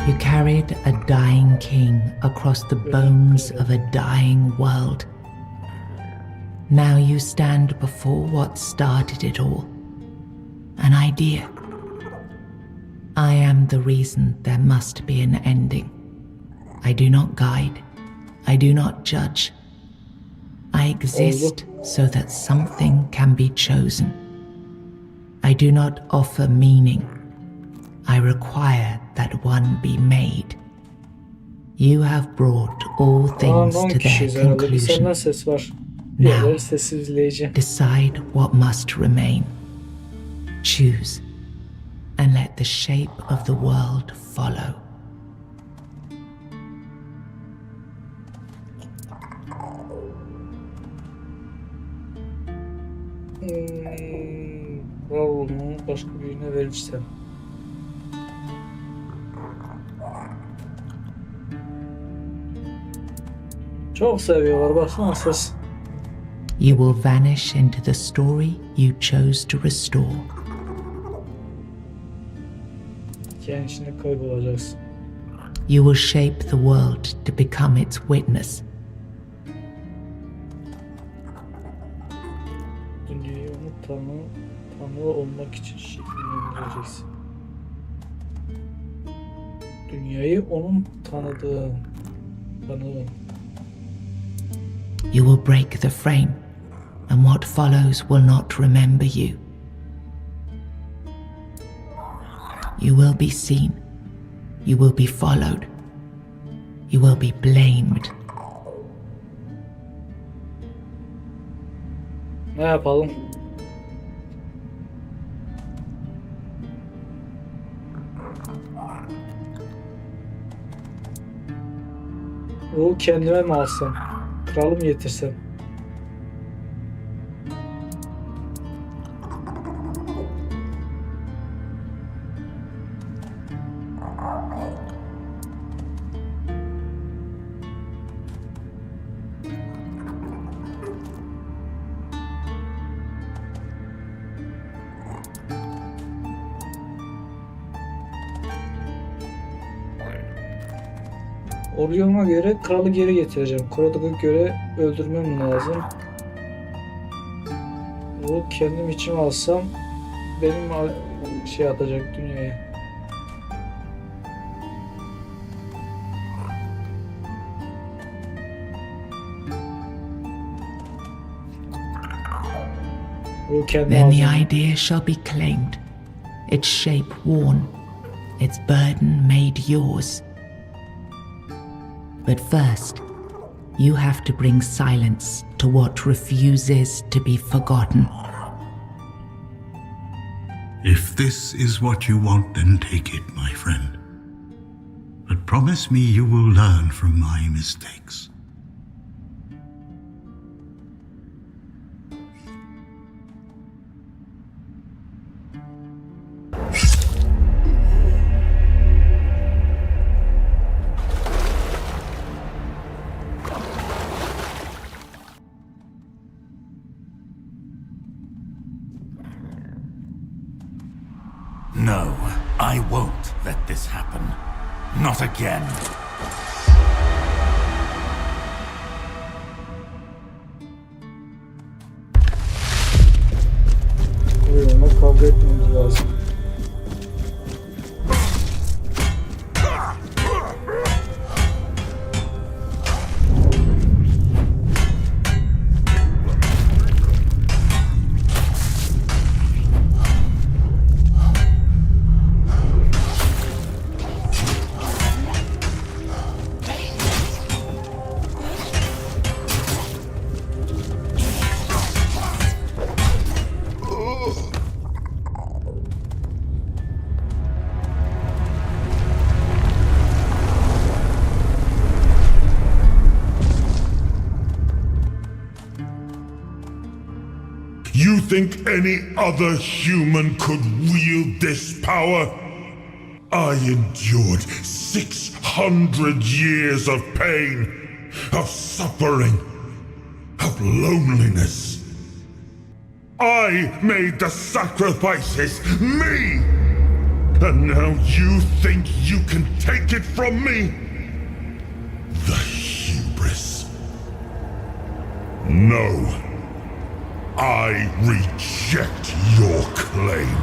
You carried a dying king across the bones of a dying world. Now you stand before what started it all. An idea. I am the reason there must be an ending. I do not guide. I do not judge. I exist so that something can be chosen. I do not offer meaning. I require that one be made. You have brought all things to their conclusion. Now, decide what must remain. Choose, and let the shape of the world follow. Avalon'un başka birine verirsem. Çok seviyorlar baksana ses. You will vanish into the story you chose to restore. Hikayenin içinde kaybolacaksın. You will shape the world to become its witness. Dünyayı onu tanrı olmak için şekillendireceksin. Dünyayı onun tanıdığı. You will break the frame, and what follows will not remember you. You will be seen. You will be followed. You will be blamed. Ne yapalım? Ruhu kendime mi alsam? Kralı mı getirsem? Orion'a göre kralı geri getireceğim. Kural'a göre öldürmem lazım. Bu kendim için alsam benim şey atacak dünyaya. Then the idea shall be claimed, its shape worn, its burden made yours. But first, you have to bring silence to what refuses to be forgotten. If this is what you want, then take it, my friend. But promise me you will learn from my mistakes. No, I won't let this happen. Not again. Oyunla kavga etmemiz lazım. You think any other human could wield this power? I endured 600 years of pain, of suffering, of loneliness. I made the sacrifices, me! And now you think you can take it from me? The hubris. No. I reject your claim.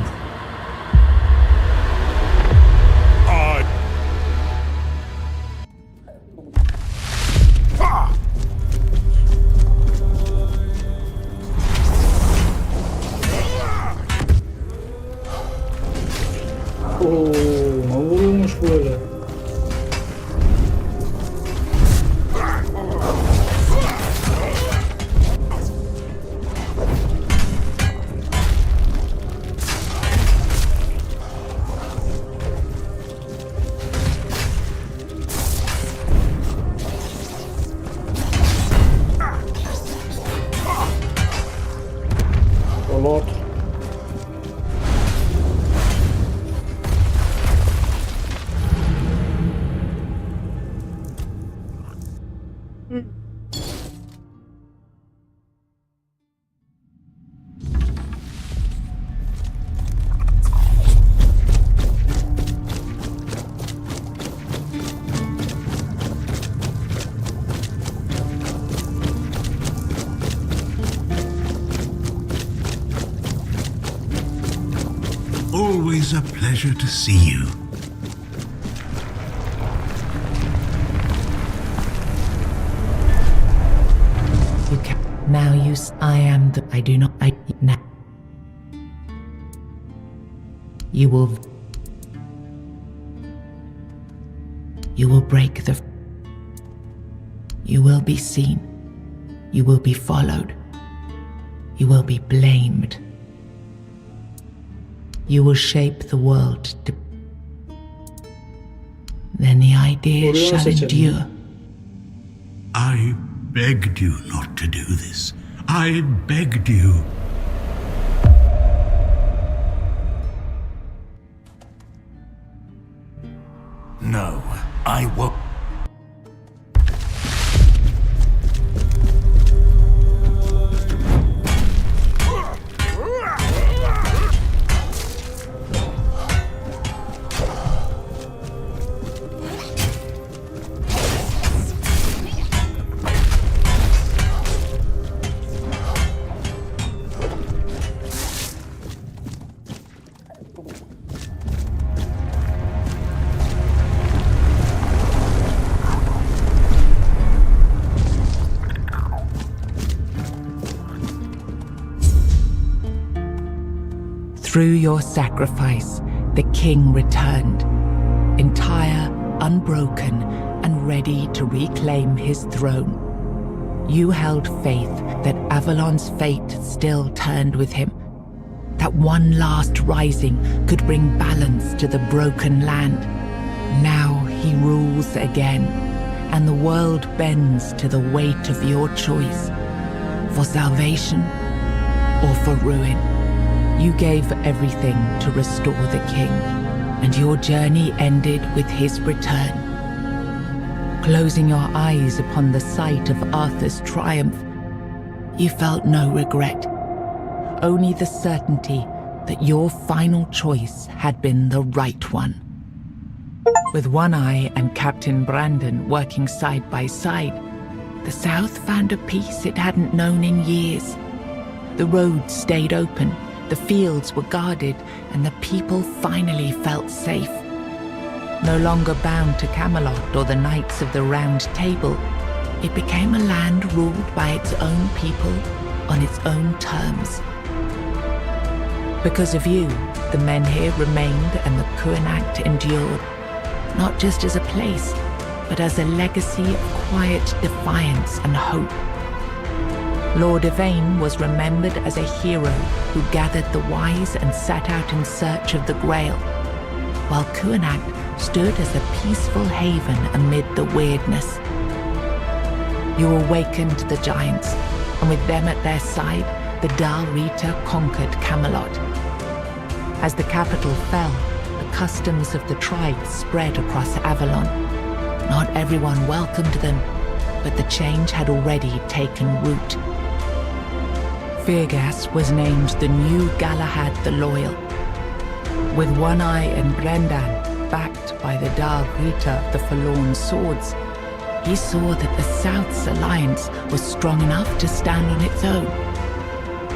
Ne vurulmuş böyle? Lord. always a pleasure to see you. You can now use I am the I do not I now. You will break the. You will be seen. You will be followed. You will be blamed. You will shape the world to. Then the idea shall endure. I begged you not to do this. I begged you. No, I won't. Through your sacrifice, the king returned, entire, unbroken, and ready to reclaim his throne. You held faith that Avalon's fate still turned with him, that one last rising could bring balance to the broken land. Now he rules again, and the world bends to the weight of your choice, for salvation or for ruin. You gave everything to restore the king, and your journey ended with his return. Closing your eyes upon the sight of Arthur's triumph, you felt no regret, only the certainty that your final choice had been the right one. With One Eye and Captain Brandon working side by side, the South found a peace it hadn't known in years. The roads stayed open, the fields were guarded, and the people finally felt safe. No longer bound to Camelot or the Knights of the Round Table, it became a land ruled by its own people on its own terms. Because of you, the men here remained and the Kuanacht endured, not just as a place, but as a legacy of quiet defiance and hope. Lord Yvain was remembered as a hero who gathered the wise and set out in search of the Grail, while Kuanacht stood as a peaceful haven amid the weirdness. You awakened the giants, and with them at their side, the Dal Rita conquered Camelot. As the capital fell, the customs of the tribes spread across Avalon. Not everyone welcomed them, but the change had already taken root. Firgas was named the new Galahad the Loyal. With One Eye and Brendan backed by the Dal Rita the Forlorn Swords, he saw that the South's alliance was strong enough to stand on its own.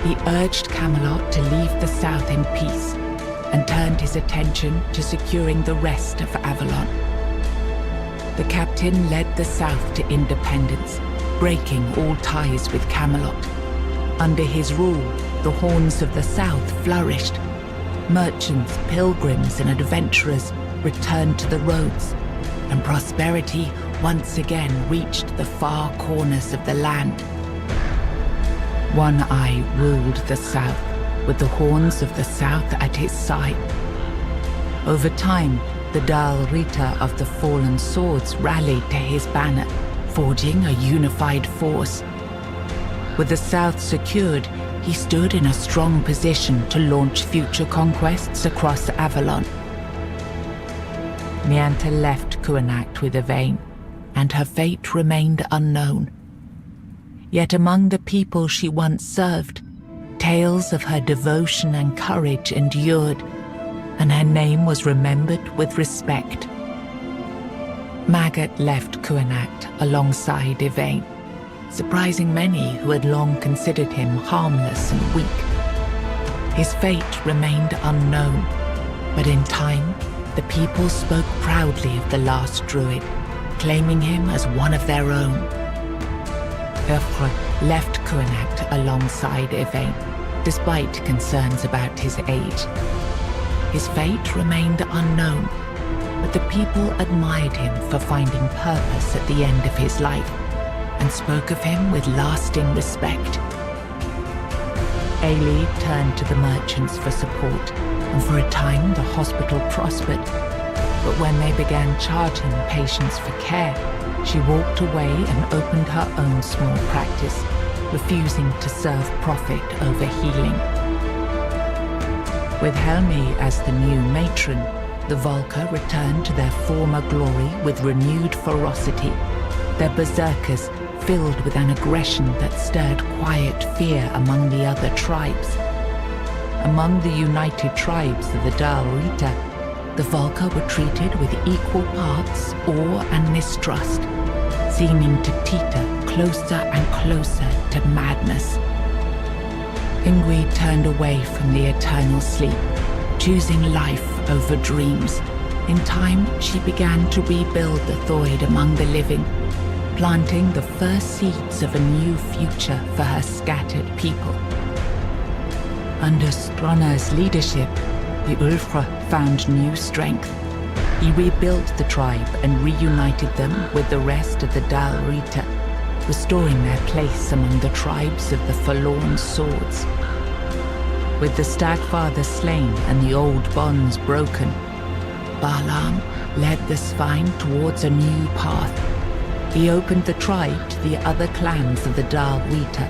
He urged Camelot to leave the South in peace and turned his attention to securing the rest of Avalon. The captain led the South to independence, breaking all ties with Camelot. Under his rule, the Horns of the South flourished. Merchants, pilgrims, and adventurers returned to the roads, and prosperity once again reached the far corners of the land. One Eye ruled the South, with the Horns of the South at his side. Over time, the Dal Rita of the Fallen Swords rallied to his banner, forging a unified force. With the South secured, he stood in a strong position to launch future conquests across Avalon. Nianta left Kuanacht with Yvain, and her fate remained unknown. Yet among the people she once served, tales of her devotion and courage endured, and her name was remembered with respect. Maggot left Kuanacht alongside Yvain, surprising many who had long considered him harmless and weak. His fate remained unknown, But in time, the people spoke proudly of the last druid, claiming him as one of their own. Ulfre left Kunacht alongside Yvain, despite concerns about his age. His fate remained unknown, but the people admired him for finding purpose at the end of his life and spoke of him with lasting respect. Ailey turned to the merchants for support, and for a time the hospital prospered. But when they began charging patients for care, she walked away and opened her own small practice, refusing to serve profit over healing. With Helmi as the new matron, the Volker returned to their former glory with renewed ferocity, their berserkers filled with an aggression that stirred quiet fear among the other tribes. Among the united tribes of the Dal Rita, the Volker were treated with equal parts awe and mistrust, seeming to teeter closer and closer to madness. Ingrid turned away from the eternal sleep, choosing life over dreams. In time, she began to rebuild the Thoid among the living, planting the first seeds of a new future for her scattered people. Under Stronar's leadership, the Ulfra found new strength. He rebuilt the tribe and reunited them with the rest of the Dal Rita, restoring their place among the tribes of the Forlorn Swords. With the Stagfather slain and the old bonds broken, Balaam led the Svine towards a new path. He opened the tribe to the other clans of the Dal Rita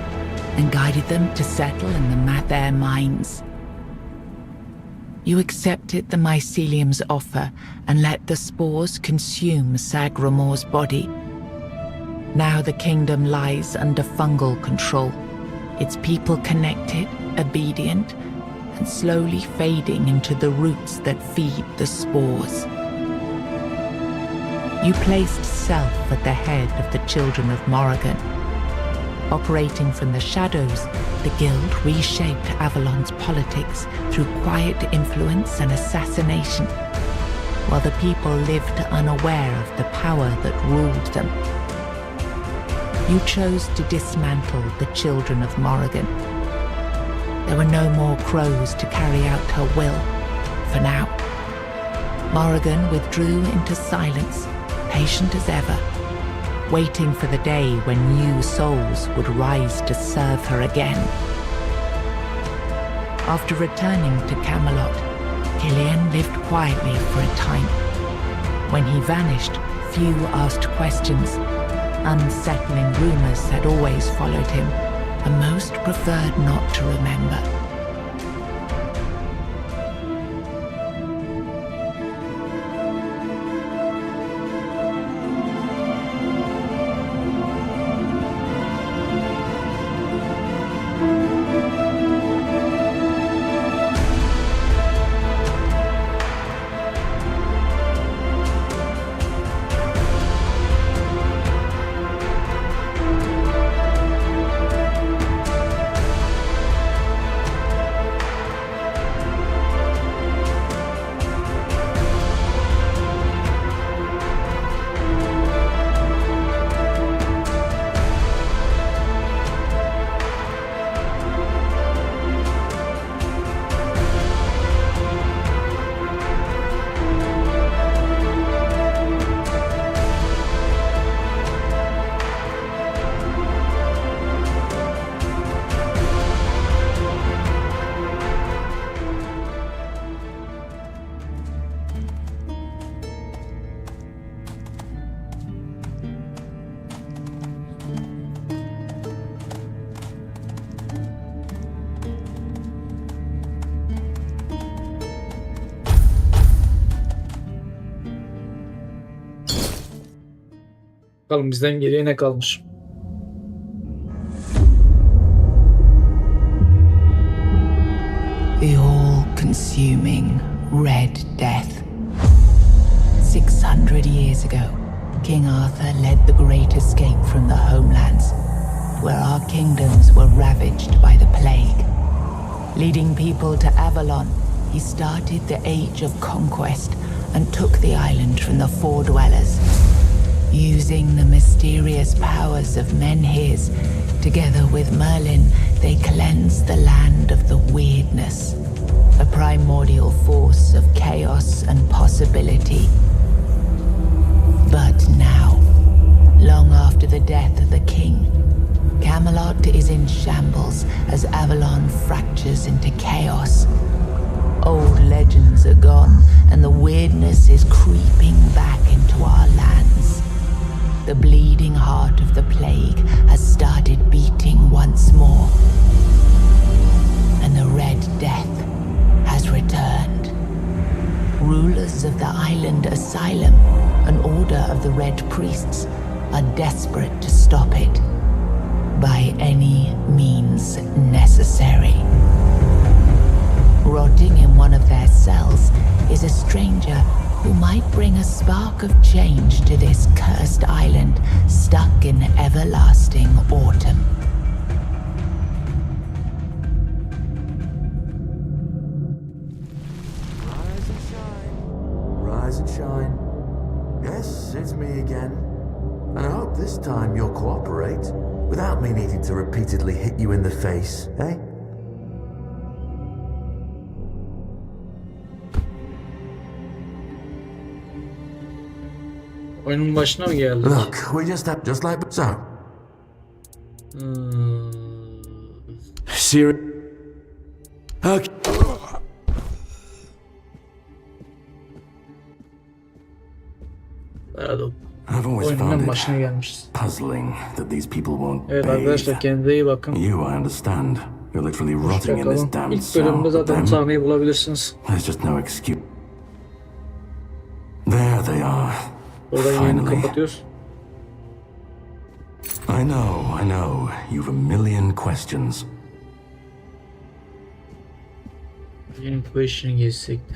and guided them to settle in the Mather mines. You accepted the mycelium's offer and let the spores consume Sagramor's body. Now the kingdom lies under fungal control, its people connected, obedient, and slowly fading into the roots that feed the spores. You placed self at the head of the children of Morrigan. Operating from the shadows, the guild reshaped Avalon's politics through quiet influence and assassination, while the people lived unaware of the power that ruled them. You chose to dismantle the children of Morrigan. There were no more crows to carry out her will, for now. Morrigan withdrew into silence, patient as ever, waiting for the day when new souls would rise to serve her again. After returning to Camelot, Killian lived quietly for a time. When he vanished, few asked questions. Unsettling rumors had always followed him, and most preferred not to remember. Bakalım bizden geriye ne kalmış. The all-consuming Red Death. 600 years ago, King Arthur led the Great Escape from the homelands, where our kingdoms were ravaged by the plague. Leading people to Avalon, he started the Age of Conquest and took the island from the Four Dwellers. Using the mysterious powers of Menhirs, together with Merlin, they cleansed the land of the weirdness, a primordial force of chaos and possibility. But now, long after the death of the king, Camelot is in shambles as Avalon fractures into chaos. Old legends are gone, and the weirdness is creeping back into our lands. The bleeding heart of the plague has started beating once more, and the Red Death has returned. Rulers of the island asylum, an order of the Red Priests, are desperate to stop it by any means necessary. Rotting in one of their cells is a stranger who might bring a spark of change to this cursed island stuck in everlasting autumn. Rise and shine. Rise and shine. Yes, it's me again. And I hope this time you'll cooperate without me needing to repeatedly hit you in the face, eh? Oyunun başına mı geldik? Look, we just have like so. Serious. Okay. Pardon. I've always found Oyunun it başına gelmişiz. puzzling that these people won't Evet arkadaşlar, kendinize iyi bakın. You, I understand. You're literally rotting in this Hoşçakalın. damn İlk cell. bölümde But zaten them, sahneyi bulabilirsiniz. there's just no excuse. There they are. Burada yayını Finally. kapatıyoruz. I know. You've a million questions. Benim question gezecekti.